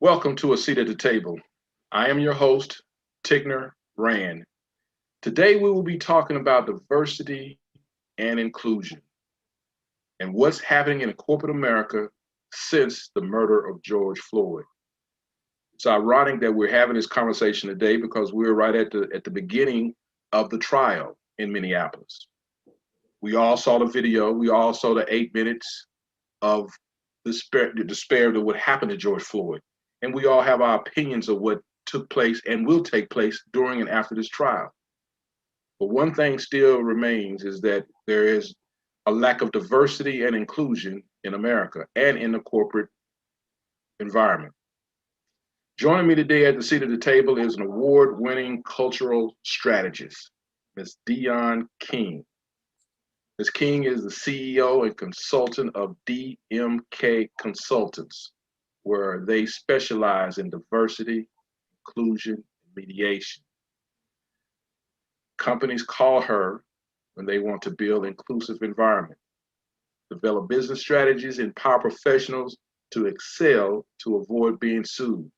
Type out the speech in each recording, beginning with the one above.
Welcome to A Seat at the Table. I am your host, Tigner Rand. Today we will be talking about diversity and inclusion and what's happening in corporate America since the murder of George Floyd. It's ironic that we're having this conversation today because we're right at the beginning of the trial in Minneapolis. We all saw the video. We all saw the 8 minutes of the despair of what happened to George Floyd. And we all have our opinions of what took place and will take place during and after this trial. But one thing still remains is that there is a lack of diversity and inclusion in America and in the corporate environment. Joining me today at the seat of the table is an award-winning cultural strategist, Ms. Dionne King. Ms. King is the CEO and consultant of DMK Consultants, where they specialize in diversity, inclusion, and mediation. Companies call her when they want to build inclusive environment, develop business strategies, empower professionals to excel to avoid being sued.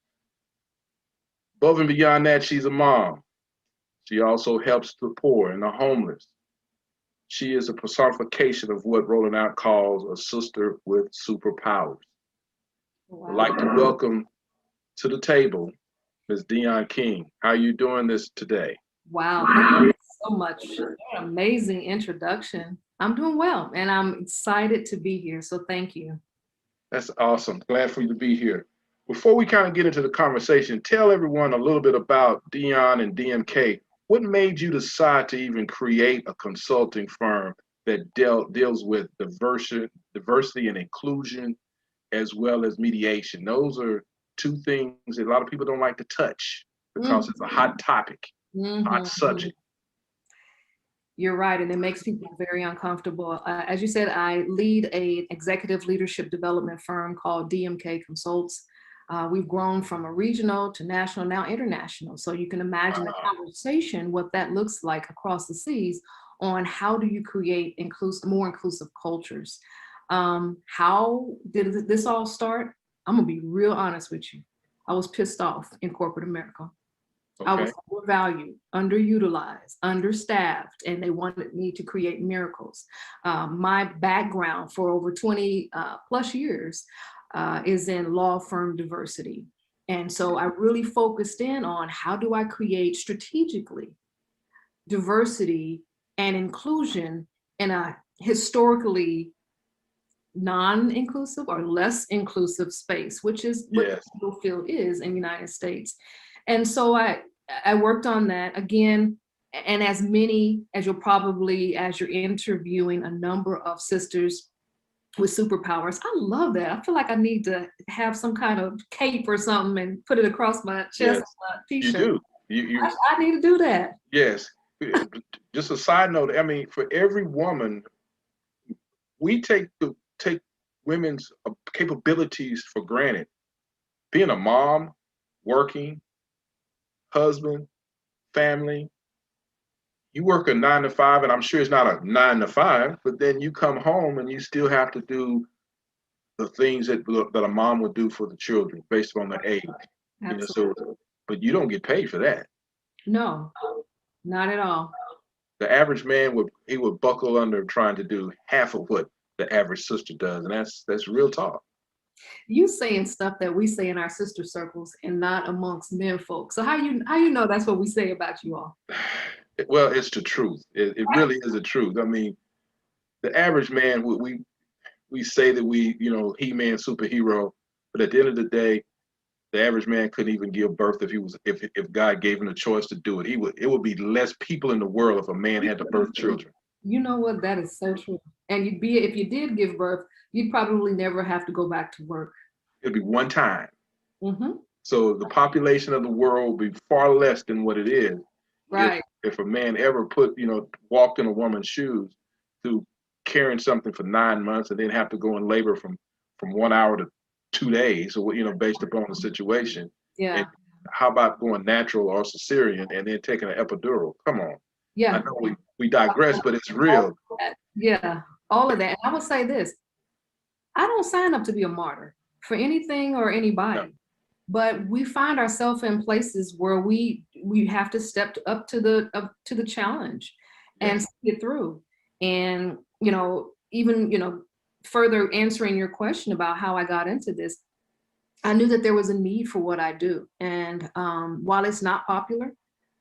Above and beyond that, she's a mom. She also helps the poor and the homeless. She is a personification of what Rolling Out calls a sister with superpowers. Wow. I'd like to welcome to the table Ms. Dionne King. How are you doing this today? Wow, thank you so much. What an amazing introduction. I'm doing well, and I'm excited to be here, so thank you. That's awesome. Glad for you to be here. Before we kind of get into the conversation, tell everyone a little bit about Dionne and DMK. What made you decide to even create a consulting firm that deals with diversity and inclusion as well as mediation? Those are two things that a lot of people don't like to touch because it's a hot topic, hot subject. You're right, and it makes people very uncomfortable. As you said, I lead an executive leadership development firm called DMK Consults. We've grown from a regional to national, now international. So you can imagine the conversation, what that looks like across the seas on how do you create more inclusive cultures. How did this all start? I'm gonna be real honest with you. I was pissed off in corporate America. Okay. I was overvalued, underutilized, understaffed, and they wanted me to create miracles. My background for over 20 plus years is in law firm diversity. And so I really focused in on how do I create strategically diversity and inclusion in a historically non-inclusive or less inclusive space, which is what the legal field is in the United States. And so I worked on that again, and as many as you're interviewing a number of sisters with superpowers. I love that. I feel like I need to have some kind of cape or something and put it across my chest, my t-shirt. You do. I need to do that. Yes. Just a side note, I mean, for every woman, we take women's capabilities for granted. Being a mom, working, husband, family, you work a 9 to 5, and I'm sure it's not a 9 to 5, but then you come home and you still have to do the things that a mom would do for the children based on their age. Absolutely. But you don't get paid for that. No, not at all. The average man would buckle under trying to do half of what the average sister does, and that's real talk. You saying stuff that we say in our sister circles and not amongst men folks. So how you know that's what we say about you all? Well, it's the truth. It really is the truth. I mean, the average man, we say that He-Man superhero, but at the end of the day, the average man couldn't even give birth if God gave him the choice to do it. It would be less people in the world if a man had to birth children. You know what? That is so true. And if you did give birth, you'd probably never have to go back to work. It'd be one time. Mm-hmm. So the population of the world would be far less than what it is. Right. If a man ever walked in a woman's shoes through carrying something for 9 months and then have to go in labor from 1 hour to 2 days, or based upon the situation. Yeah. And how about going natural or cesarean and then taking an epidural? Come on. Yeah. I know we digress, but it's real. Yeah, all of that. And I would say this: I don't sign up to be a martyr for anything or anybody. but we find ourselves in places where we have to step up to the challenge and Yes. see it through. And, even, further answering your question about how I got into this, I knew that there was a need for what I do. And while it's not popular,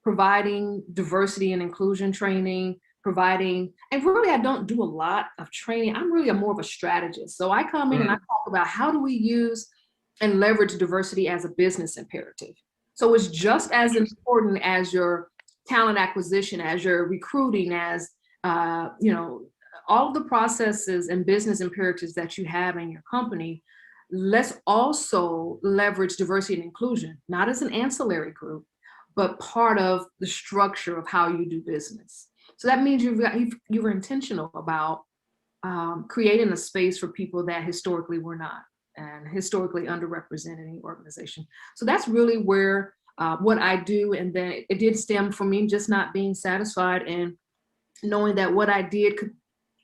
providing diversity and inclusion training, and really I don't do a lot of training. I'm really more of a strategist. So I come in and I talk about how do we use and leverage diversity as a business imperative. So it's just as important as your talent acquisition, as your recruiting, as all of the processes and business imperatives that you have in your company. Let's also leverage diversity and inclusion, not as an ancillary group, but part of the structure of how you do business. So that means you were intentional about creating a space for people that historically were not, and historically underrepresented in the organization. So that's really where what I do. And then it did stem from me just not being satisfied and knowing that what I did could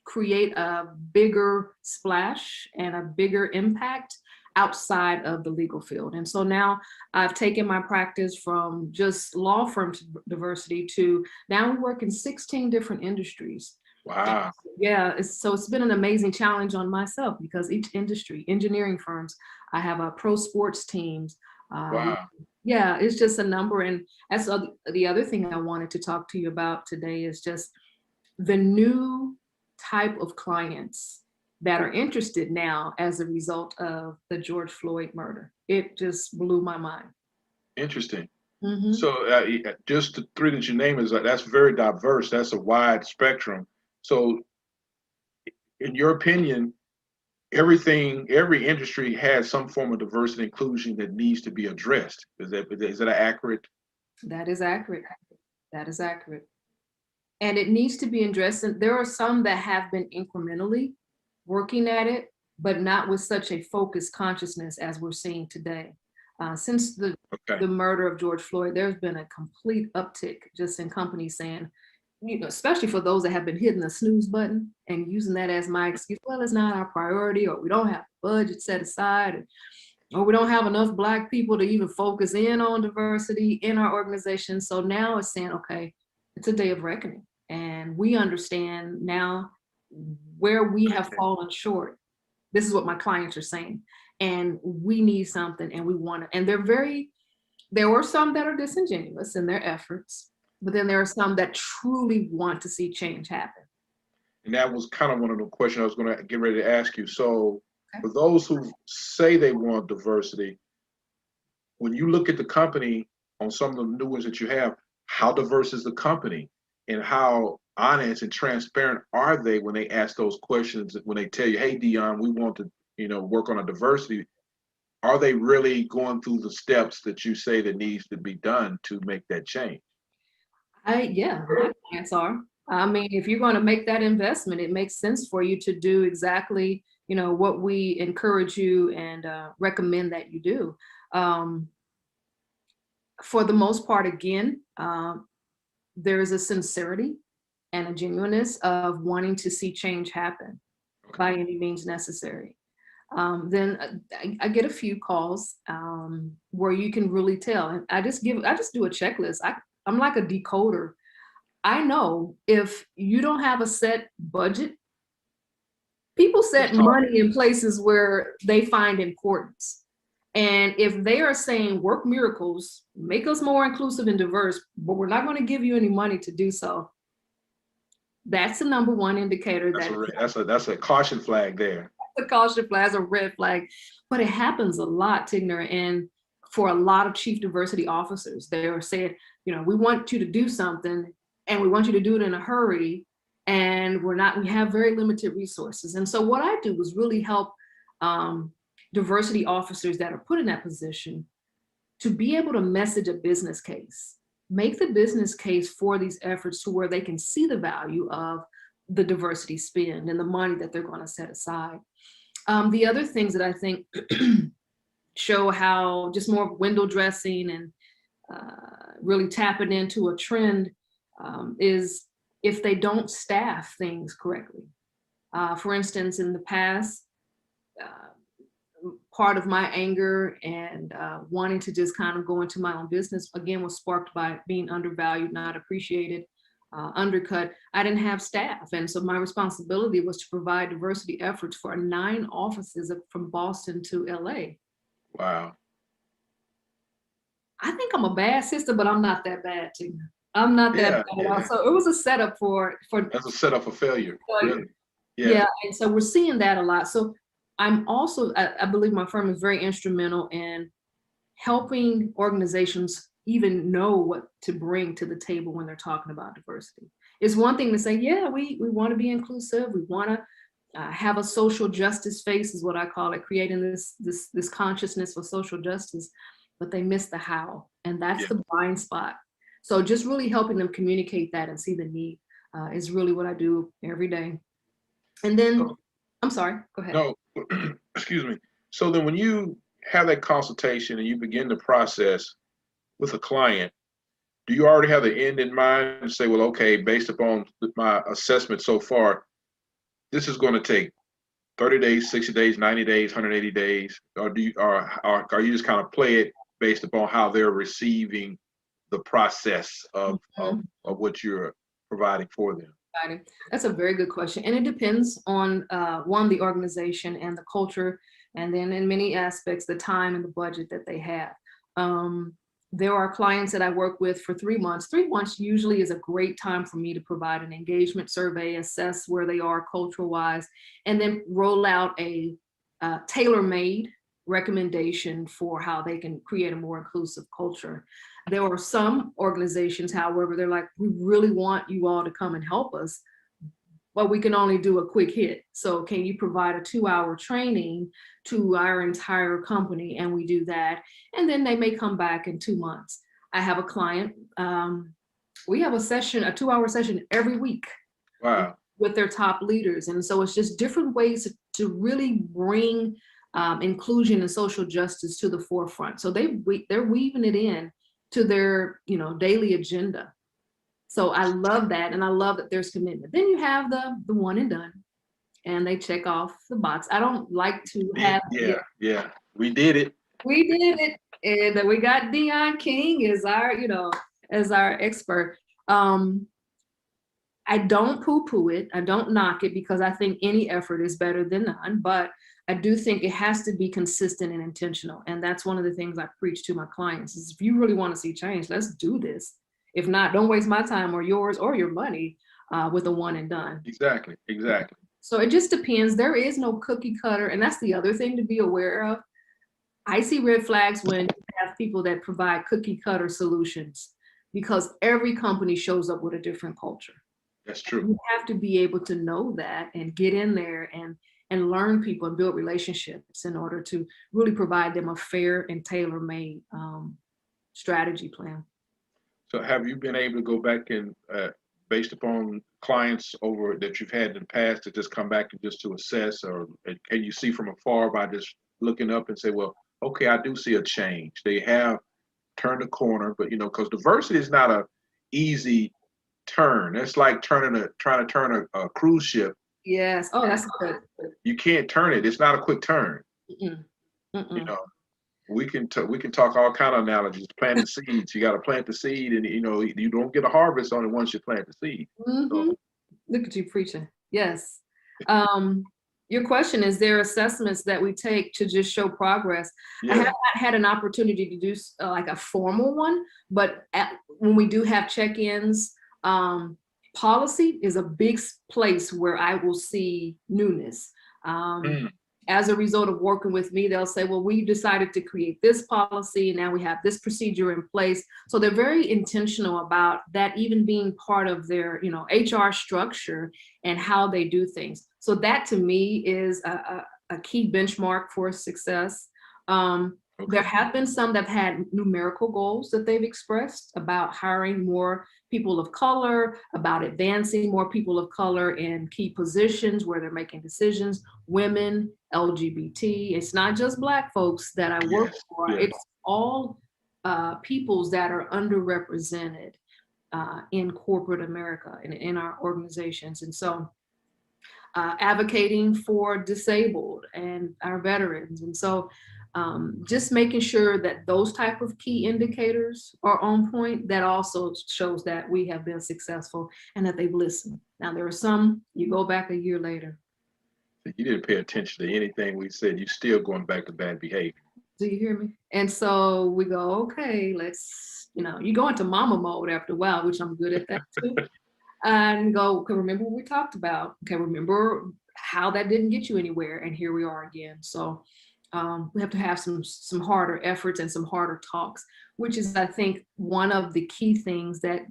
create a bigger splash and a bigger impact outside of the legal field. And so now I've taken my practice from just law firm diversity to now we work in 16 different industries. Wow. Yeah, so it's been an amazing challenge on myself because each industry, engineering firms, I have a pro sports teams. Wow. Yeah, it's just a number. And that's the other thing I wanted to talk to you about today is just the new type of clients that are interested now as a result of the George Floyd murder. It just blew my mind. Interesting. Mm-hmm. So just the three that you name is that's very diverse. That's a wide spectrum. So in your opinion, every industry has some form of diversity and inclusion that needs to be addressed. Is that accurate? That is accurate. That is accurate. And it needs to be addressed. And there are some that have been incrementally working at it, but not with such a focused consciousness as we're seeing today. Since the murder of George Floyd, there's been a complete uptick just in companies saying, especially for those that have been hitting the snooze button and using that as my excuse, well, it's not our priority, or we don't have budget set aside, or we don't have enough Black people to even focus in on diversity in our organization. So now it's saying, okay, it's a day of reckoning. And we understand now where we have fallen short. This is what my clients are saying. And we need something and we want it. And there were some that are disingenuous in their efforts, but then there are some that truly want to see change happen. And that was kind of one of the questions I was going to get ready to ask you. So for those who say they want diversity, when you look at the company on some of the new ones that you have, how diverse is the company and how honest and transparent are they when they ask those questions, when they tell you, hey, Dionne, we want to work on a diversity? Are they really going through the steps that you say that needs to be done to make that change? Yeah, my clients are. I mean, if you're going to make that investment, it makes sense for you to do exactly, what we encourage you and recommend that you do. For the most part, again, there is a sincerity and a genuineness of wanting to see change happen by any means necessary. Then I get a few calls where you can really tell. And I just do a checklist. I'm like a decoder. I know if you don't have a set budget, people set money in places where they find importance. And if they are saying work miracles, make us more inclusive and diverse, but we're not going to give you any money to do so, that's the number one indicator. That's a caution flag there. A caution flag, a red flag. But it happens a lot, Tigner, and for a lot of chief diversity officers, they're saying, we want you to do something and we want you to do it in a hurry, and we have very limited resources. And so what I do is really help diversity officers that are put in that position to be able to message a business case, make the business case for these efforts to where they can see the value of the diversity spend and the money that they're going to set aside. The other things that I think show how just more window dressing and really tapping into a trend is if they don't staff things correctly. For instance, in the past, part of my anger and wanting to just kind of go into my own business, again, was sparked by being undervalued, not appreciated, undercut. I didn't have staff. And so my responsibility was to provide diversity efforts for 9 offices from Boston to LA. Wow. I think I'm a bad sister, but I'm not that bad, too. I'm not that bad at all. So it was a setup for That's a setup for failure. Really. Yeah. And so we're seeing that a lot. So I'm also, I believe my firm is very instrumental in helping organizations even know what to bring to the table when they're talking about diversity. It's one thing to say, yeah, we want to be inclusive. We want to have a social justice face, is what I call it, creating this consciousness for social justice, but they miss the how. And that's the blind spot. So just really helping them communicate that and see the need is really what I do every day. And then, I'm sorry, go ahead. No, excuse me. So then when you have that consultation and you begin the process with a client, do you already have the end in mind and say, well, okay, based upon my assessment so far, this is going to take 30 days, 60 days, 90 days, 180 days? Or are you just kind of play it based upon how they're receiving the process of what you're providing for them? That's a very good question. And it depends on, one, the organization and the culture, and then in many aspects, the time and the budget that they have. There are clients that I work with for 3 months. 3 months usually is a great time for me to provide an engagement survey, assess where they are cultural-wise, and then roll out a tailor-made recommendation for how they can create a more inclusive culture. There are some organizations, however, they're like, we really want you all to come and help us, but we can only do a quick hit. So can you provide a 2-hour training to our entire company? And we do that. And then they may come back in 2 months. I have a client, we have a 2-hour session every week. Wow. With their top leaders. And so it's just different ways to really bring inclusion and social justice to the forefront. So they're weaving it in to their, daily agenda. So I love that. And I love that there's commitment. Then you have the one and done, and they check off the box. I don't like to have. Yeah. We did it. We did it. And we got Dionne King as our expert. I don't poo-poo it. I don't knock it, because I think any effort is better than none, but I do think it has to be consistent and intentional. And that's one of the things I preach to my clients is, if you really want to see change, let's do this. If not, don't waste my time or yours or your money with a one and done. Exactly. So it just depends. There is no cookie cutter. And that's the other thing to be aware of. I see red flags when you have people that provide cookie cutter solutions, because every company shows up with a different culture. That's true. You have to be able to know that and get in there and learn people and build relationships in order to really provide them a fair and tailor-made strategy plan. So have you been able to go back and based upon clients over that you've had in the past to just come back and just to assess, or can you see from afar by just looking up and say, well, okay, I do see a change. They have turned a corner, but because diversity is not a easy turn. It's like trying to turn a cruise ship. Yes. Oh, that's good. You can't turn it. It's not a quick turn. We can talk all kind of analogies. Planting seeds. You got to plant the seed, and you don't get a harvest on it once you plant the seed. So. Look at you preaching. Yes. Your question is, there assessments that we take to just show progress? Yeah. I have not had an opportunity to do like a formal one, but when we do have check-ins, policy is a big place where I will see newness. As a result of working with me, they'll say, well, we decided to create this policy, and now we have this procedure in place. So they're very intentional about that even being part of their, HR structure and how they do things. So that to me is a key benchmark for success. There have been some that have had numerical goals that they've expressed about hiring more people of color, about advancing more people of color in key positions where they're making decisions, women, LGBT. It's not just Black folks that I work for. Yes. It's all peoples that are underrepresented in corporate America and in our organizations. And so advocating for disabled and our veterans. And so just making sure that those type of key indicators are on point, that also shows that we have been successful and that they've listened. Now, there are some, you go back a year later. You didn't pay attention to anything we said. You're still going back to bad behavior. Do you hear me? And so we go, okay, let's, you go into mama mode after a while, which I'm good at that too. And go, okay, remember what we talked about. Okay, remember how that didn't get you anywhere. And here we are again. So we have to have some harder efforts and some harder talks, which is, I think, one of the key things that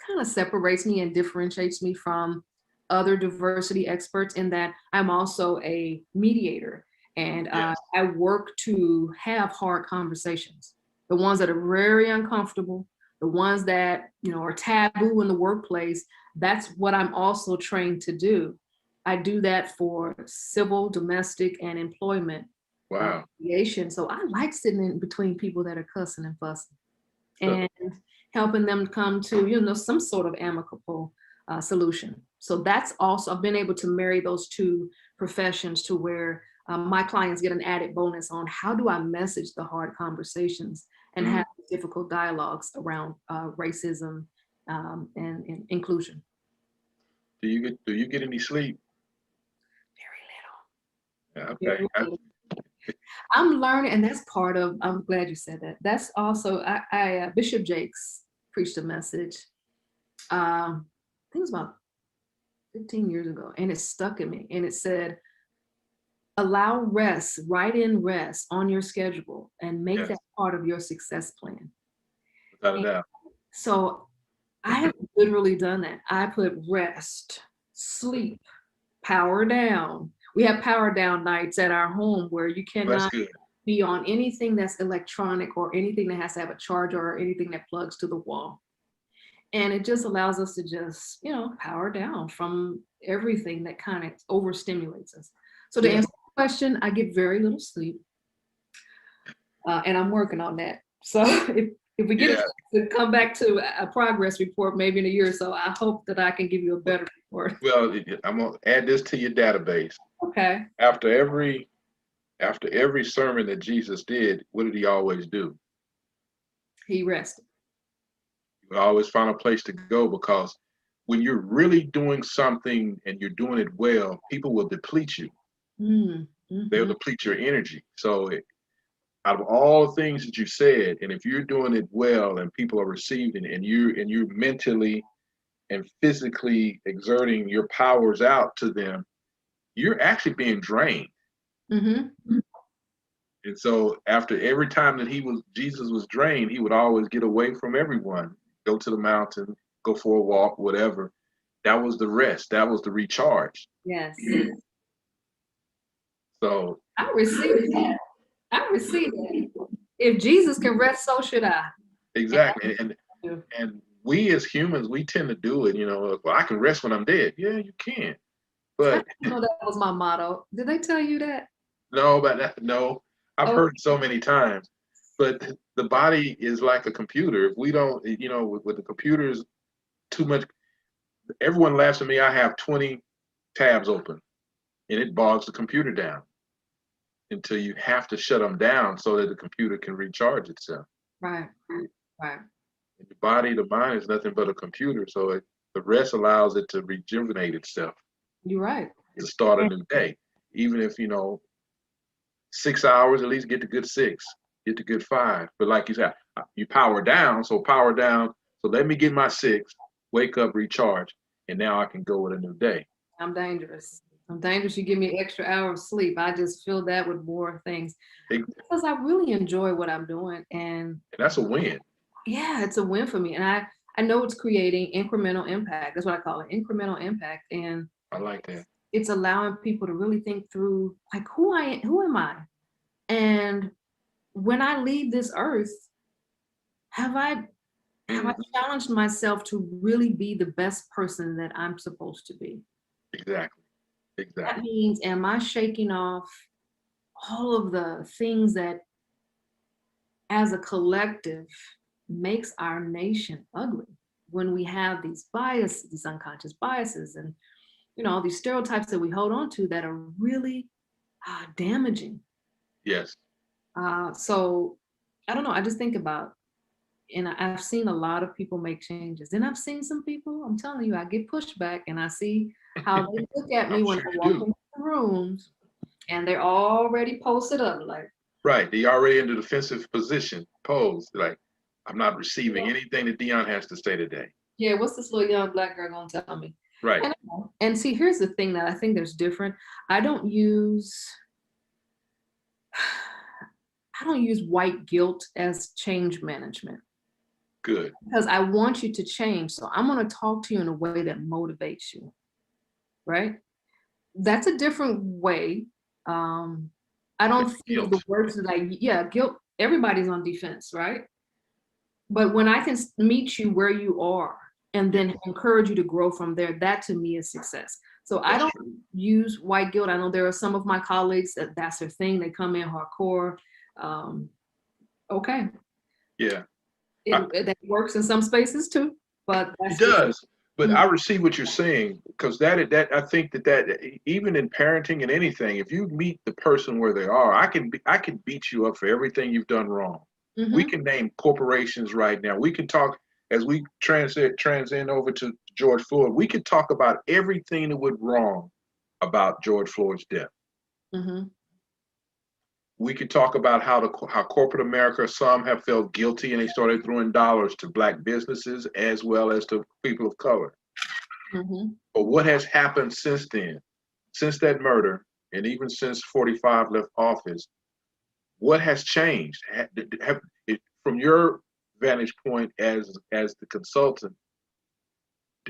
kind of separates me and differentiates me from other diversity experts, in that I'm also a mediator. And Yes. I work to have hard conversations, the ones that are very uncomfortable, the ones that, are taboo in the workplace. That's what I'm also trained to do. I do that for civil, domestic, and employment Wow. mediation. So I like sitting in between people that are cussing and fussing So, and helping them come to, some sort of amicable solution. So that's also, I've been able to marry those two professions to where my clients get an added bonus on how do I message the hard conversations and have difficult dialogues around racism and inclusion. do you get any sleep? Very little. Yeah, okay. Very little. I'm learning, and that's part of, I'm glad you said that. That's also, Bishop Jakes preached a message, I think it was about 15 years ago, and it stuck in me. And it said, allow rest, write in rest on your schedule and make Yes. that part of your success plan. Without a doubt. So I have literally done that. I put rest, sleep, power down. We have power down nights at our home where you That's cannot good. be on anything that's electronic or anything that has to have a charger or anything that plugs to the wall. And it just allows us to just, power down from everything that kind of overstimulates us. So to Yeah. answer the question, I get very little sleep, and I'm working on that. So if we get to come back to a progress report, maybe in a year or so, I hope that I can give you a better report. Well, I'm gonna add this to your database. Okay. After every sermon that Jesus did, what did he always do? He rested. He would always find a place to go, because when you're really doing something and you're doing it well, people will deplete you. They'll deplete your energy. So out of all the things that you said, and if you're doing it well and people are receiving it, and you're mentally and physically exerting your powers out to them, you're actually being drained. And so after every time that Jesus was drained, he would always get away from everyone, go to the mountain, go for a walk, whatever. That was the rest. That was the recharge. Yes. So I receive that. I receive that. If Jesus can rest, so should I. exactly. And we as humans, we tend to do it, well, I can rest when I'm dead. Yeah, you can. But I know that was my motto. Did they tell you that? no, I've heard it so many times. But the body is like a computer. If we don't, with the computers, too much, everyone laughs at me. I have 20 tabs open, and it bogs the computer down until you have to shut them down so that the computer can recharge itself. Right. And the body, the mind is nothing but a computer. So the rest allows it to rejuvenate itself. You're right. To start a new day. Even if, 6 hours, at least get the good 6, get the good 5. But like you said, you power down. So let me get my 6, wake up, recharge, and now I can go with a new day. I'm dangerous. You give me an extra hour of sleep. I just fill that with more things because I really enjoy what I'm doing. And that's a win. Yeah, it's a win for me. And I know it's creating incremental impact. That's what I call it, incremental impact. And I like that. It's allowing people to really think through, like, who am I? And when I leave this earth, have I challenged myself to really be the best person that I'm supposed to be? Exactly. That means, am I shaking off all of the things that as a collective makes our nation ugly, when we have these biases, these unconscious biases, and all these stereotypes that we hold on to that are really damaging. Yes. So I don't know. I just think about, and I've seen a lot of people make changes. Then I've seen some people, I'm telling you, I get pushback and I see how they look at me I'm when sure I you walk do. into the rooms and they're already posted up like, Right. They already in the defensive position, posed like, I'm not receiving anything that Dionne has to say today. yeah, what's this little young black girl gonna tell me? Right. And see, here's the thing that I think there's different. I don't use white guilt as change management Good. because I want you to change. So I'm going to talk to you in a way that motivates you, right? That's a different way. I don't think of the Guilt. words that guilt, everybody's on defense, right? But when I can meet you where you are and then encourage you to grow from there, that to me is success. So I don't use white guilt. I know there are some of my colleagues that's their thing. They come in hardcore. Okay. Yeah. That works in some spaces too, but It does. But I receive what you're saying, because that I think that even in parenting and anything, if you meet the person where they are, I can beat you up for everything you've done wrong. We can name corporations right now. We can talk as we transcend over to George Floyd. We could talk about everything that went wrong about George Floyd's death. We could talk about how corporate America, some have felt guilty and they started throwing dollars to black businesses as well as to people of color. But what has happened since then, since that murder, and even since 45 left office, what has changed? From your vantage point as the consultant,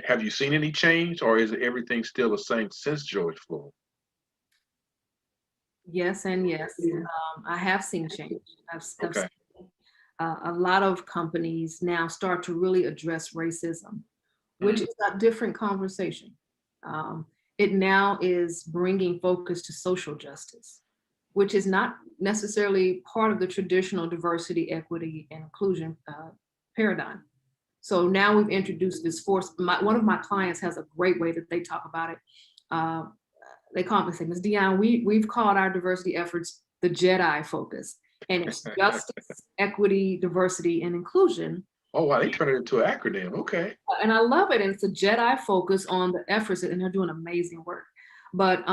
have you seen any change, or is everything still the same since George Floyd? Yes and yes. I have seen change. I've Okay. seen a lot of companies now start to really address racism, which is a different conversation. It now is bringing focus to social justice, which is not necessarily part of the traditional diversity, equity, and inclusion paradigm. So now we've introduced this force. One of my clients has a great way that they talk about it. They call it, Ms. Dionne, we've called our diversity efforts the Jedi focus, and it's justice, equity, diversity, and inclusion. Oh, wow, they turned it into an acronym. Okay. And I love it. And it's a Jedi focus on the efforts, and they're doing amazing work. But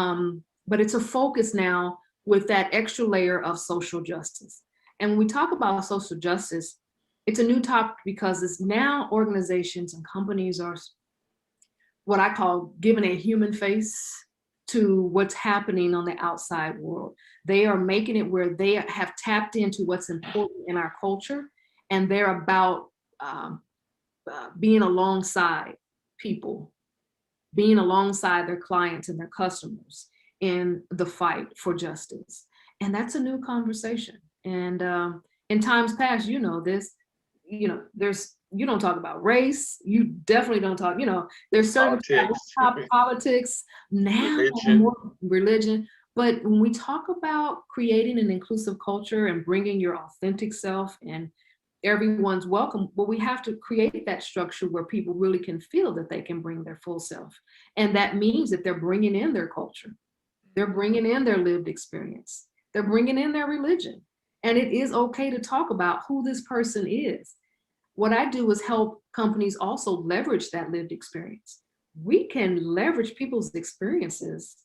it's a focus now with that extra layer of social justice. And when we talk about social justice, it's a new topic because it's now organizations and companies are what I call giving a human face to what's happening on the outside world. They are making it where they have tapped into what's important in our culture, and they're about being alongside people, being alongside their clients and their customers in the fight for justice. And that's a new conversation. And in times past, this, you don't talk about race. You definitely don't talk, there's certain politics now, religion. But when we talk about creating an inclusive culture and bringing your authentic self and everyone's welcome, well, we have to create that structure where people really can feel that they can bring their full self. And that means that they're bringing in their culture. They're bringing in their lived experience. They're bringing in their religion. And it is okay to talk about who this person is. What I do is help companies also leverage that lived experience. We can leverage people's experiences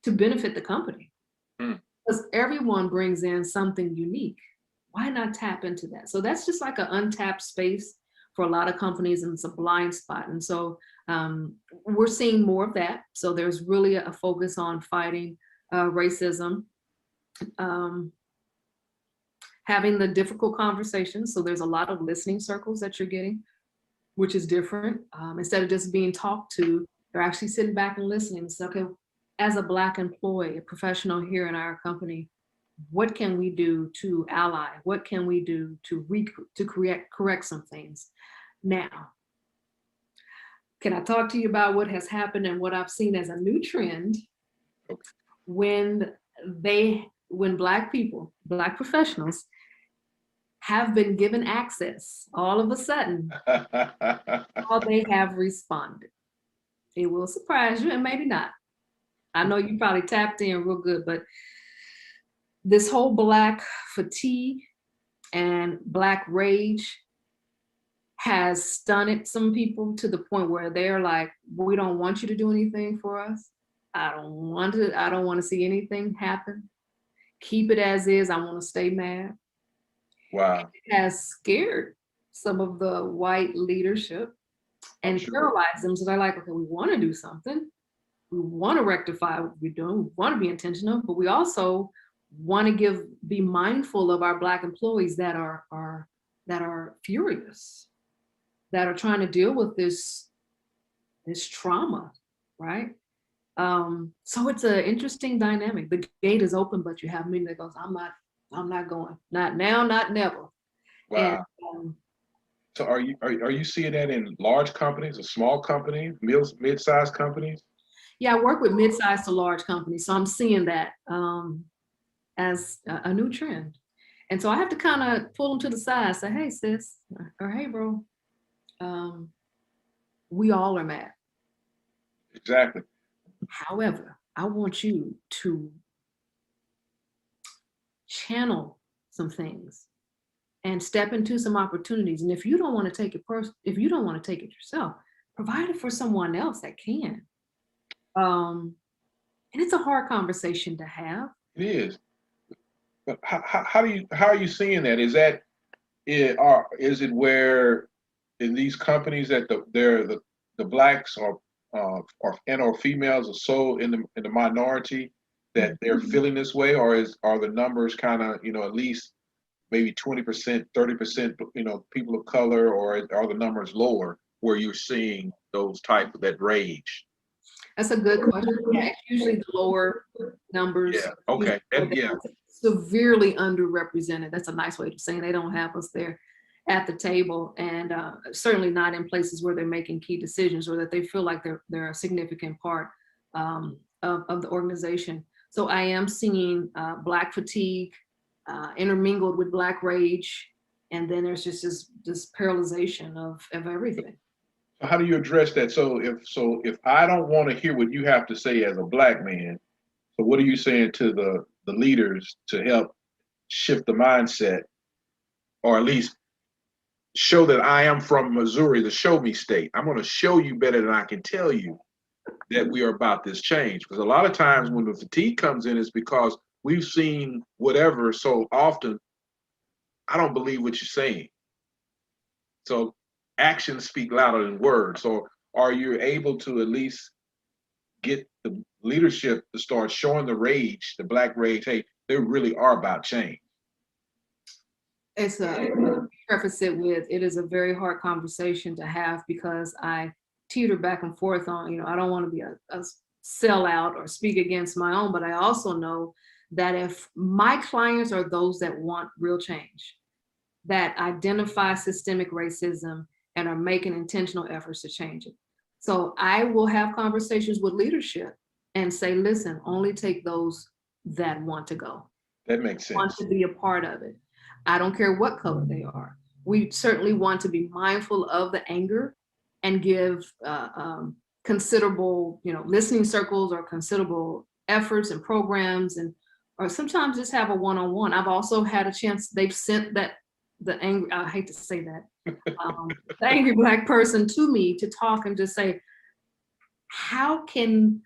to benefit the company because everyone brings in something unique. Why not tap into that? So that's just like an untapped space for a lot of companies, and it's a blind spot. And so we're seeing more of that. So there's really a focus on fighting racism, having the difficult conversations. So there's a lot of listening circles that you're getting, which is different. Instead of just being talked to, they're actually sitting back and listening. So, okay, as a Black employee, a professional here in our company, what can we do to ally? What can we do to correct some things? Now, can I talk to you about what has happened and what I've seen as a new trend when Black people, Black professionals have been given access, all of a sudden, how they have responded. It will surprise you and maybe not. I know you probably tapped in real good, but this whole Black fatigue and Black rage has stunned some people to the point where they're like, we don't want you to do anything for us. I don't want to see anything happen. Keep it as is. I want to stay mad. Wow. It has scared some of the white leadership and paralyzed them. So they're like, okay, we want to do something. We want to rectify what we're doing. We want to be intentional, but we also want to be mindful of our Black employees that are furious, that are trying to deal with this trauma, right? So it's an interesting dynamic. The gate is open, but you have me that goes, I'm not going, not now, not never. Wow. And, so are you seeing that in large companies or small companies, mid-sized companies? yeah, I work with mid-sized to large companies, so I'm seeing that as a new trend. And so I have to kind of pull them to the side, say, hey, sis, or hey, bro, we all are mad. Exactly. However, I want you to channel some things and step into some opportunities. And if you don't want to take it if you don't want to take it yourself, provide it for someone else that can. And it's a hard conversation to have. It is. But how are you seeing that? Is it where in these companies that the Blacks or females are so in the minority that they're feeling this way, or are the numbers kind of, at least maybe 20%, 30%, people of color, or are the numbers lower where you're seeing that rage? That's a good question. Yeah, it's usually the lower numbers. Yeah. Okay. Yeah. Severely underrepresented. That's a nice way of saying they don't have us there at the table, and certainly not in places where they're making key decisions or that they feel like they're a significant part of the organization. So I am seeing Black fatigue intermingled with Black rage, and then there's just this paralyzation of everything. So how do you address that? So if I don't want to hear what you have to say as a Black man, so what are you saying to the leaders to help shift the mindset, or at least show that I am from Missouri, the show me state? I'm going to show you better than I can tell you that we are about this change. Because a lot of times when the fatigue comes in, it's because we've seen whatever so often. I don't believe what you're saying. So actions speak louder than words. So are you able to at least get the leadership to start showing the rage, the Black rage, hey, they really are about change? It's preface it with, it is a very hard conversation to have because I teeter back and forth on, I don't want to be a sellout or speak against my own, but I also know that if my clients are those that want real change, that identify systemic racism and are making intentional efforts to change it. So I will have conversations with leadership and say, listen, only take those that want to go. That makes sense. Want to be a part of it. I don't care what color they are. We certainly want to be mindful of the anger and give considerable, listening circles or considerable efforts and programs, or sometimes just have a one-on-one. I've also had a chance, they've sent the angry, I hate to say that, the angry Black person to me to talk and just say, how can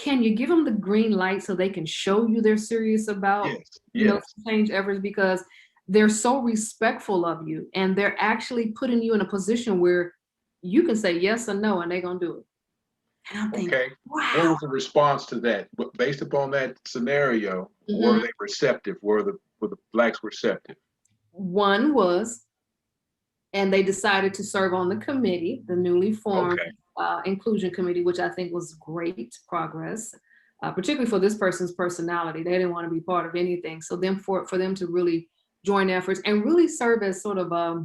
you give them the green light so they can show you they're serious about change efforts, because they're so respectful of you and they're actually putting you in a position where you can say yes or no and they're gonna do it. And I'm thinking, okay, wow. What was the response to that? Based upon that scenario, were they receptive? Were the Blacks receptive? One was, and they decided to serve on the committee, the newly formed inclusion committee, which I think was great progress, particularly for this person's personality. They didn't want to be part of anything. So then for them to really join efforts and really serve as sort of a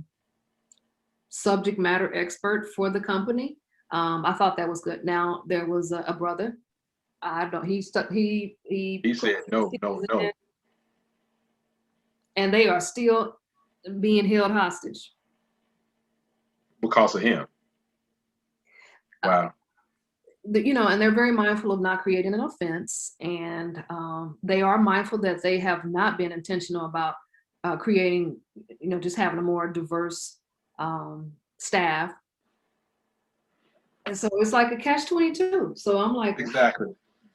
subject matter expert for the company, I thought that was good. Now there was a brother. I don't. He said no. And they are still being held hostage because of him. Wow. and they're very mindful of not creating an offense, and they are mindful that they have not been intentional about creating, just having a more diverse staff. And so it's like a catch-22. So I'm like, Exactly.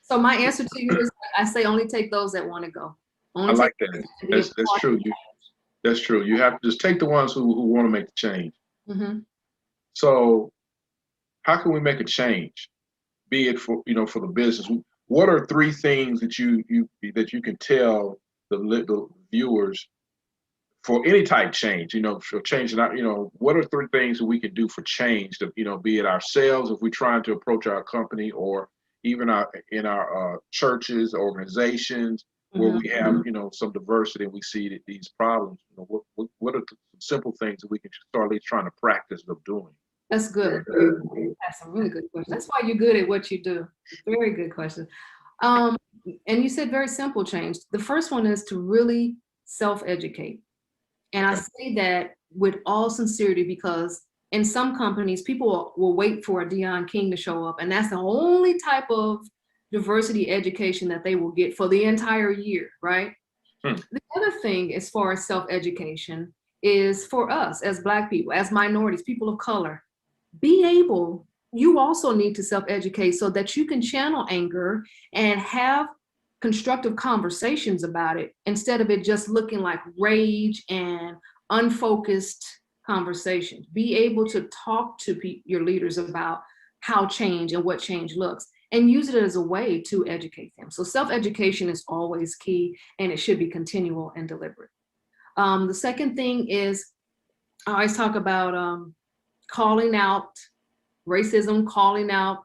so my answer to you is I say only take those that want to go. I like that. That's true. That's true. You have to just take the ones who want to make the change. Mm-hmm. So how can we make a change? Be it for the business. What are 3 things that you can tell the viewers for any type change? For changing out. What are 3 things that we can do for change? To be it ourselves if we're trying to approach our company, or even in our churches, organizations, where we have some diversity and we see these problems. What are the simple things that we can start at least trying to practice of doing? That's good. That's a really good question. That's why you're good at what you do. Very good question. And you said very simple change. The first one is to really self-educate. And I say that with all sincerity, because in some companies, people will wait for a Dionne King to show up, and that's the only type of diversity education that they will get for the entire year, right? The other thing, as far as self-education, is for us as Black people, as minorities, people of color, you also need to self-educate so that you can channel anger and have constructive conversations about it, instead of it just looking like rage and unfocused conversations. Be able to talk to your leaders about how change and what change looks, and use it as a way to educate them. So self-education is always key, and it should be continual and deliberate. The second thing is, I always talk about calling out racism, calling out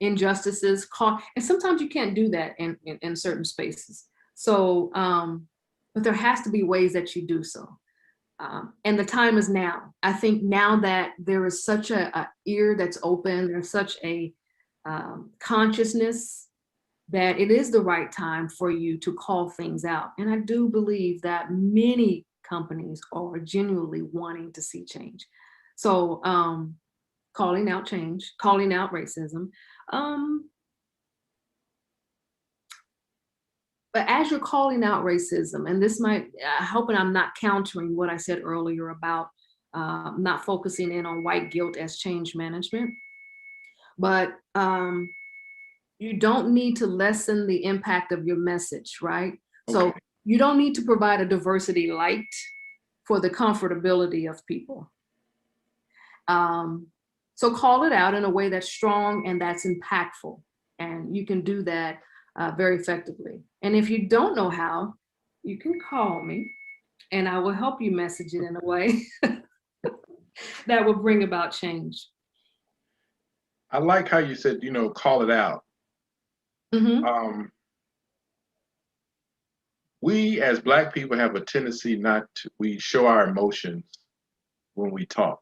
injustices, and sometimes you can't do that in certain spaces. So, but there has to be ways that you do so. And the time is now. I think now that there is such a ear that's open, there's such a consciousness that it is the right time for you to call things out. And I do believe that many companies are genuinely wanting to see change. So calling out change, calling out racism. But as you're calling out racism, and this might, I hope I'm not countering what I said earlier about not focusing in on white guilt as change management, but you don't need to lessen the impact of your message, right? Okay. So you don't need to provide a diversity light for the comfortability of people. So call it out in a way that's strong and that's impactful. And you can do that very effectively. And if you don't know how, you can call me and I will help you message it in a way that will bring about change. I like how you said, call it out. Mm-hmm. We as Black people have a tendency we show our emotions when we talk.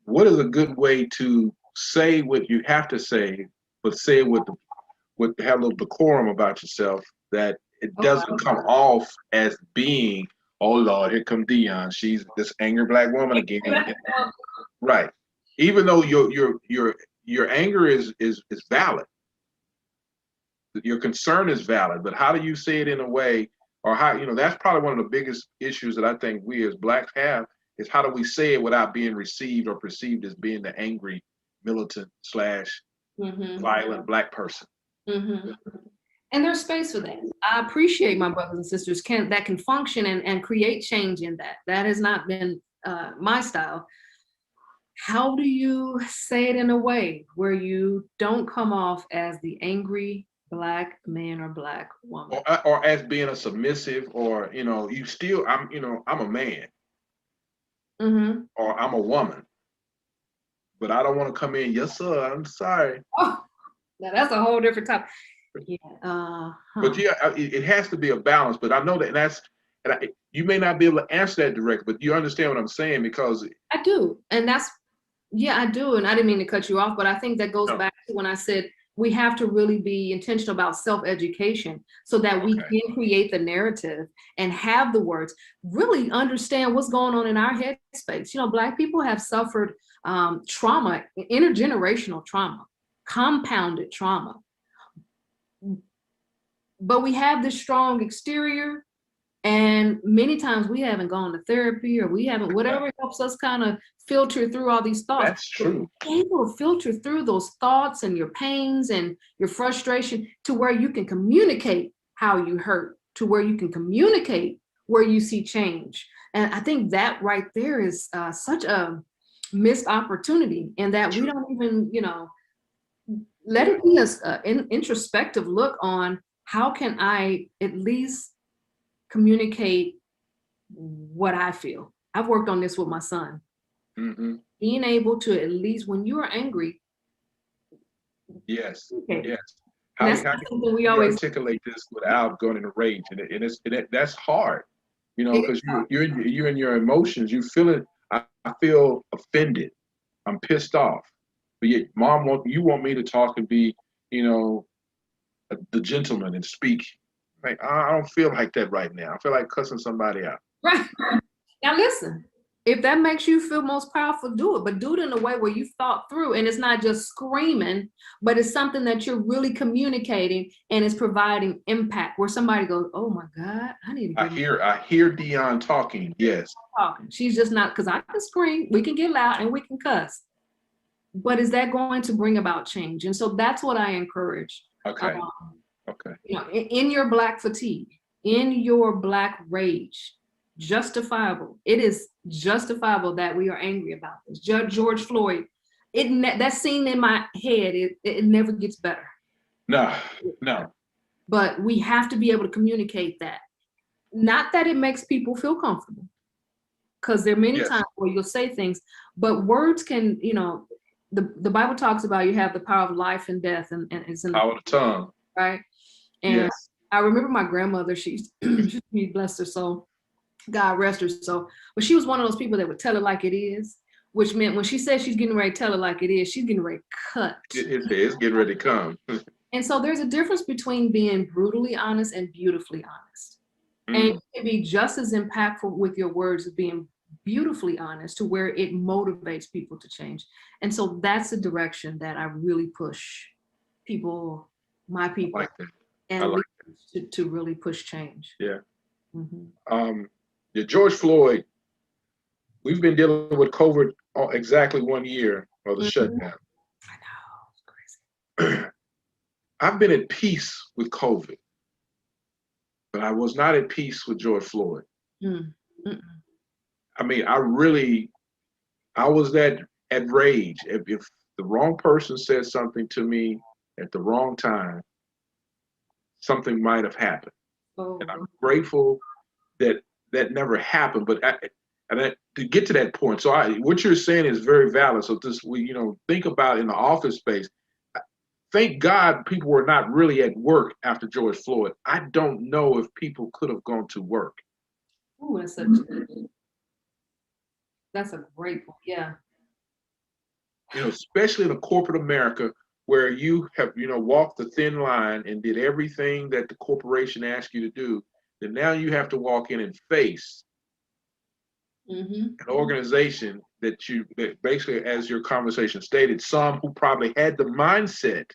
What is a good way to say what you have to say, but say it with have a little decorum about yourself, that it doesn't come off as being, oh Lord, here come Dionne, she's this angry Black woman again. Right. Even though your anger is valid, your concern is valid, but how do you say it in a way, or how, that's probably one of the biggest issues that I think we as Blacks have, is how do we say it without being received or perceived as being the angry, militant / violent Black person. Mm-hmm. And there's space for that. I appreciate my brothers and sisters that can function and create change in that. That has not been my style. How do you say it in a way where you don't come off as the angry Black man or Black woman, or as being a submissive, or you still, I'm a man, or I'm a woman, but I don't want to come in, yes sir, I'm sorry. Oh, now that's a whole different topic. Yeah. But yeah, it has to be a balance. But I know that, you may not be able to answer that directly, but you understand what I'm saying, because I do, and I do, and I didn't mean to cut you off, but I think that goes back to when I said we have to really be intentional about self-education so that we can create the narrative and have the words, really understand what's going on in our headspace. Black people have suffered trauma, intergenerational trauma, compounded trauma. But we have this strong exterior, and many times we haven't gone to therapy, or we haven't, whatever helps us kind of filter through all these thoughts. That's true. Able to filter through those thoughts and your pains and your frustration to where you can communicate how you hurt, to where you can communicate where you see change. And I think that right there is such a missed opportunity, in that we don't even, let it be an introspective look on how can I at least communicate what I feel. I've worked on this with my son. Mm-hmm. Being able to, at least when you are angry. Yes. Okay. Yes. How can we always articulate this without going into rage? And that's hard, because you're in your emotions. You feel it. I feel offended. I'm pissed off. But yet, Mom, you want me to talk and be, the gentleman and speak. Like, I don't feel like that right now. I feel like cussing somebody out. Right. Now listen, if that makes you feel most powerful, do it, but do it in a way where you thought through, and it's not just screaming, but it's something that you're really communicating and it's providing impact, where somebody goes, oh my God, I need to I hear Dionne talking. Yes. She's just not, because I can scream, we can get loud, and we can cuss. But is that going to bring about change? And so that's what I encourage. Okay. In your Black fatigue, in your Black rage, justifiable. It is justifiable that we are angry about this. George Floyd, that scene in my head, it never gets better. No. But we have to be able to communicate that. Not that it makes people feel comfortable, because there are many times where you'll say things, but words can, the Bible talks about you have the power of life and death, and it's in the power of the tongue. Right. And I remember my grandmother, she used to be, blessed her soul, God rest her soul, but she was one of those people that would tell it like it is, which meant when she said she's getting ready to tell it like it is, she's getting ready to cut. It's getting ready to come. And so there's a difference between being brutally honest and beautifully honest. And you can be just as impactful with your words as being beautifully honest, to where it motivates people to change. And so that's the direction that I really push people, my people, and to really push change. Yeah. Mm-hmm. George Floyd, we've been dealing with COVID exactly 1 year of the shutdown. I know, it's crazy. I've been at peace with COVID, but I was not at peace with George Floyd. I mean, I was at rage. If the wrong person said something to me at the wrong time, something might have happened. And I'm grateful that that never happened. But to get to that point, so what you're saying is very valid. So think about in the office space. Thank God people were not really at work after George Floyd. I don't know if people could have gone to work. Ooh, that's a great point. Yeah. Especially in a corporate America, where you have, walked the thin line and did everything that the corporation asked you to do, then now you have to walk in and face an organization that basically, as your conversation stated, some who probably had the mindset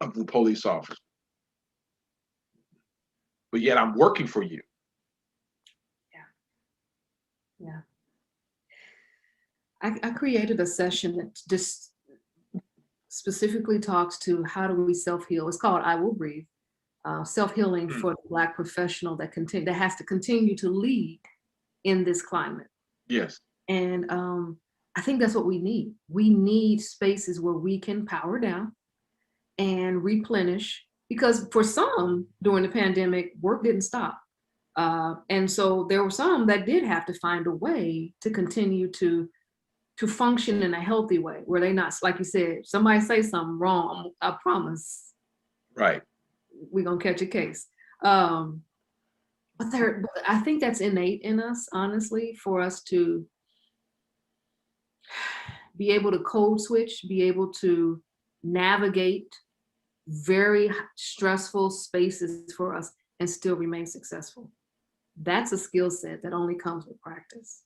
of the police officer. But yet I'm working for you. Yeah. I created a session that just specifically talks to how do we self-heal. It's called I Will Breathe, self-healing for the Black professional that has to continue to lead in this climate. Yes. And I think that's what we need. We need spaces where we can power down and replenish, because for some during the pandemic, work didn't stop. And so there were some that did have to find a way to continue to function in a healthy way, where they not, like you said, somebody say something wrong, I promise. Right. We're gonna catch a case. But I think that's innate in us, honestly, for us to be able to code switch, be able to navigate very stressful spaces for us and still remain successful. That's a skill set that only comes with practice.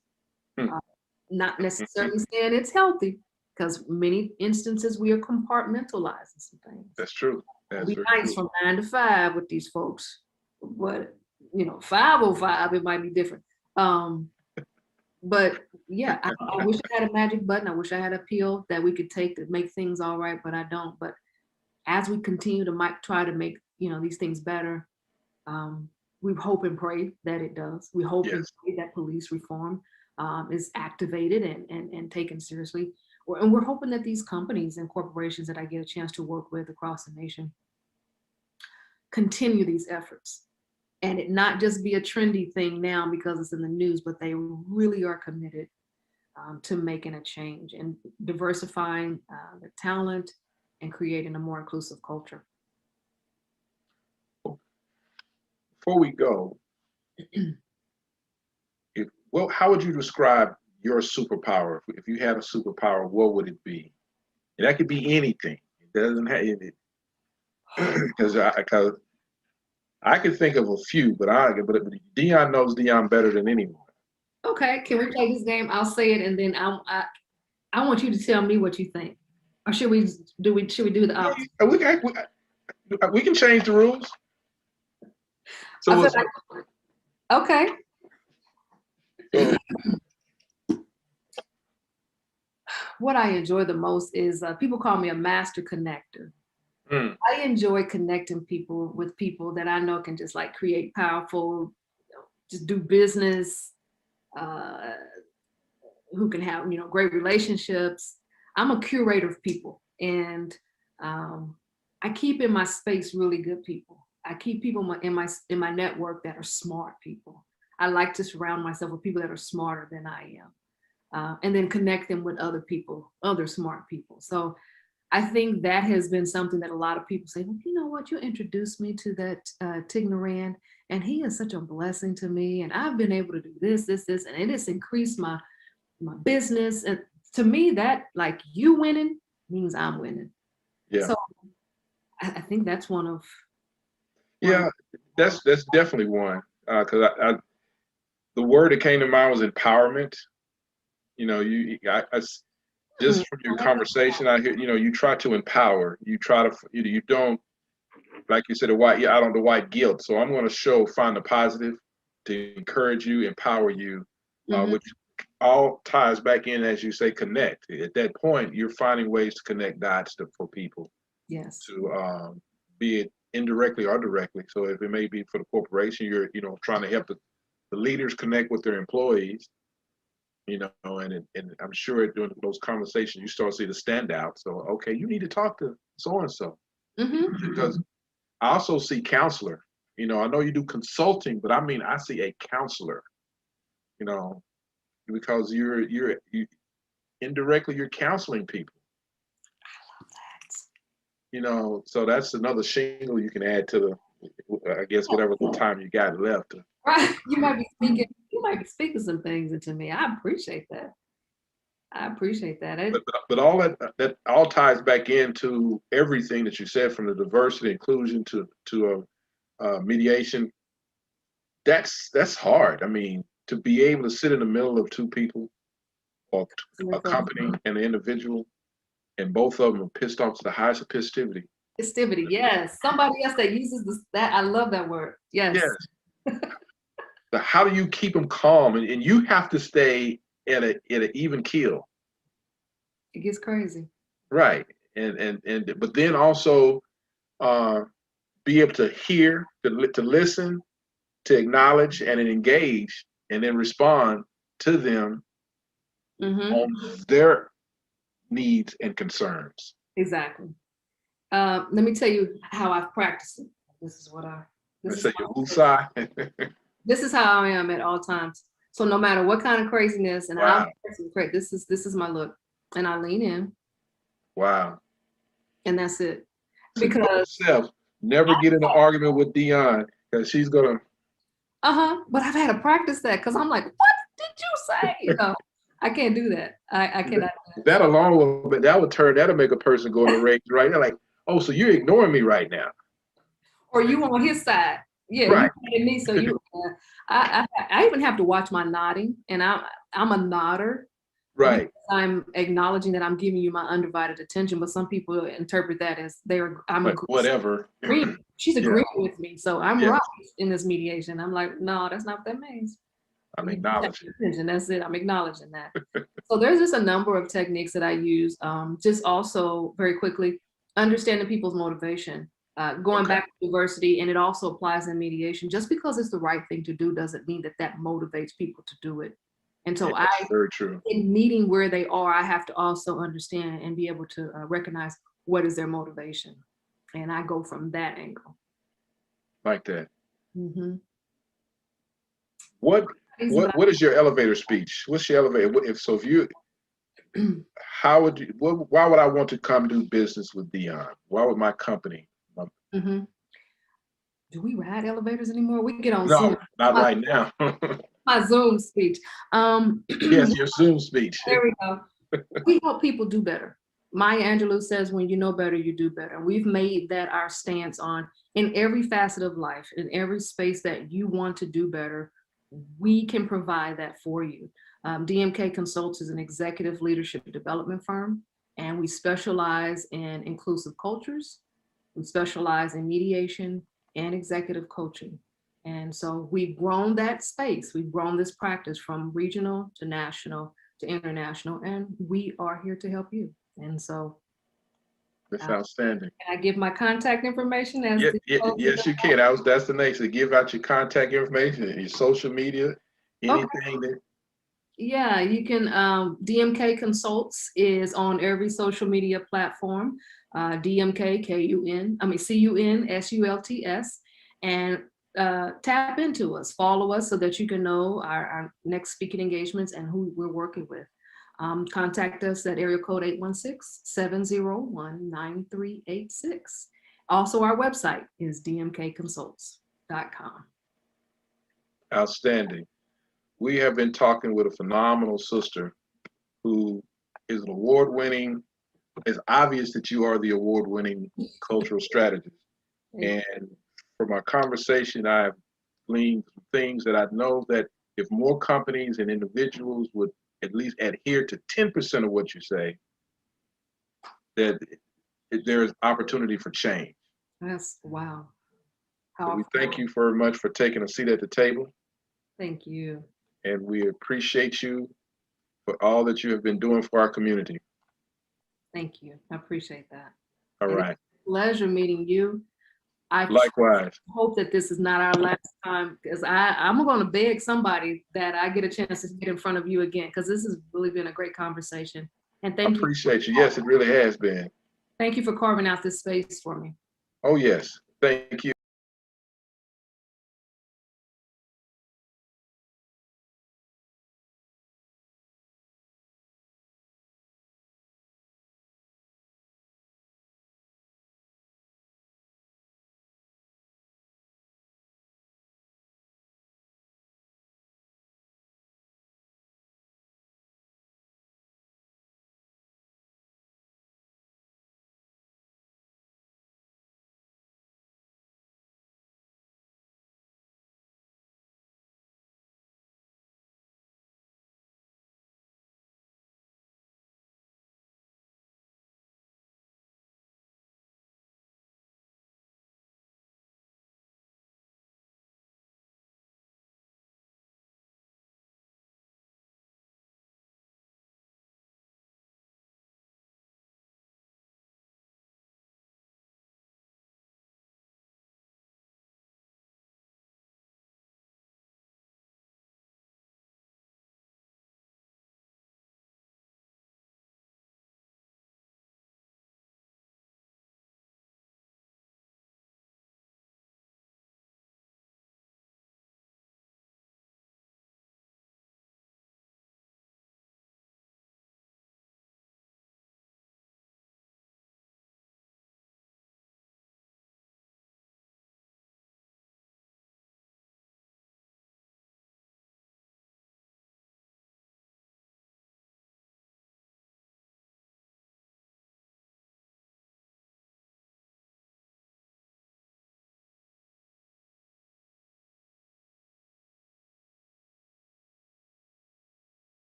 not necessarily saying it's healthy, because many instances we are compartmentalizing some things. That's true. That's Be very nice true. from 9 to 5 with these folks, but 505 it might be different. But yeah, I wish I had a magic button. I wish I had a pill that we could take to make things all right, but I don't. But as we continue to try to make these things better, we hope and pray that it does. We hope and Yes. pray that police reform is activated and taken seriously. And we're hoping that these companies and corporations that I get a chance to work with across the nation continue these efforts, and it not just be a trendy thing now because it's in the news, but they really are committed to making a change and diversifying the talent and creating a more inclusive culture. Before we go, how would you describe your superpower? If you had a superpower, what would it be? And that could be anything. It doesn't have it, because I could think of a few, but Dionne knows Dionne better than anyone. Okay, can we play this game? I'll say it, and then I want you to tell me what you think. Or should we do the opposite? We can change the rules. So okay. What I enjoy the most is people call me a master connector. I enjoy connecting people with people that I know can just like create powerful, just do business, who can have great relationships. I'm a curator of people, and I keep in my space really good people. I keep people in my network that are smart people. I like to surround myself with people that are smarter than I am, and then connect them with other people, other smart people. So I think that has been something that a lot of people say, well, you know what, you introduced me to that Tigner Rand, and he is such a blessing to me. And I've been able to do this, and it has increased my business. And to me, that like you winning means I'm winning. Yeah. So I think that's one of. That's definitely one. Because the word that came to mind was empowerment. Just from your conversation, I hear, you try to empower. You try to, you don't, like you said, the white guilt. So I'm going to find the positive to encourage you, empower you, which all ties back in, as you say, connect. At that point, you're finding ways to connect dots for people. Yes. To be it indirectly or directly. So if it may be for the corporation, you're, trying to help the leaders connect with their employees. And I'm sure during those conversations you start to see the standout. So, okay, you need to talk to so-and-so. Because I also see counselor. I know you do consulting, but I see a counselor, because you're indirectly you're counseling people. I love that. So that's another shingle you can add to I guess whatever little time you got left. Right. You might be speaking some things into me. I appreciate that. But all that all ties back into everything that you said, from the diversity, inclusion to mediation. That's hard. To be able to sit in the middle of two people, or a company and an individual, and both of them are pissed off to the highest of festivity. Festivity, yes. Somebody else that uses that. I love that word. Yes. So how do you keep them calm? And you have to stay at an even keel. It gets crazy. Right. But then also be able to hear, to listen, to acknowledge, and engage, and then respond to them on their needs and concerns. Exactly. Let me tell you how I've practiced it. This is what this is how I am at all times. So no matter what kind of craziness, and this is my look, and I lean in. Wow. And that's it. Because never get in an argument with Dionne, because she's gonna. But I've had to practice that, because I'm like, what did you say? I can't do that. I cannot. That alone that'll make a person go in a rage, right? They're like, oh, so you're ignoring me right now. Or you on his side. Yeah, right. You me, so you. I even have to watch my nodding, and I'm a nodder. Right. I'm acknowledging that I'm giving you my undivided attention, but some people interpret that as I'm Whatever. agreeing. She's Yeah. agreeing with me, so I'm Yes. right in this mediation. I'm like, no, that's not what that means. I'm acknowledging. That's it. I'm acknowledging that. So there's just a number of techniques that I use. Just also very quickly, understanding people's motivation. Going Okay. back to diversity, and it also applies in mediation. Just because it's the right thing to do doesn't mean that that motivates people to do it. And so Yeah, that's very true. in meeting where they are, I have to also understand and be able to recognize what is their motivation. And I go from that angle. Like that. Mm-hmm. What is your elevator speech? What's your elevator? If you, how would you? Why would I want to come do business with Dionne? Why would my company? Mm-hmm. Do we ride elevators anymore? We get on No, Zoom. not right now. My Zoom speech. Yes, your Zoom speech. There we go. We help people do better. Maya Angelou says, when you know better, you do better. We've made that our stance on in every facet of life, in every space that you want to do better, we can provide that for you. DMK Consults is an executive leadership development firm, and we specialize in inclusive cultures. We specialize in mediation and executive coaching. And so we've grown that space. We've grown this practice from regional to national to international, and we are here to help you. And so That's outstanding. can I give my contact information? As Yes, you can. That's the next to give out your contact information, your social media, anything that. Yeah, you can. DMK Consults is on every social media platform. DMK CUNSULTS, and tap into us, follow us so that you can know our next speaking engagements and who we're working with. Contact us at area code 816-701-9386. Also, our website is dmkconsults.com. Outstanding. We have been talking with a phenomenal sister who is an award-winning. It's obvious that you are the award-winning cultural strategist. And from our conversation, I've gleaned some things that I know that if more companies and individuals would at least adhere to 10% of what you say, that there is opportunity for change. That's wow. So we thank you very much for taking a seat at the table. Thank you. And we appreciate you for all that you have been doing for our community. Thank you. I appreciate that. All right. It's a pleasure meeting you. I Likewise. hope that this is not our last time, because I'm going to beg somebody that I get a chance to get in front of you again, because this has really been a great conversation. And thank you. I appreciate you. Yes, it really has been. Thank you for carving out this space for me. Oh, yes. Thank you.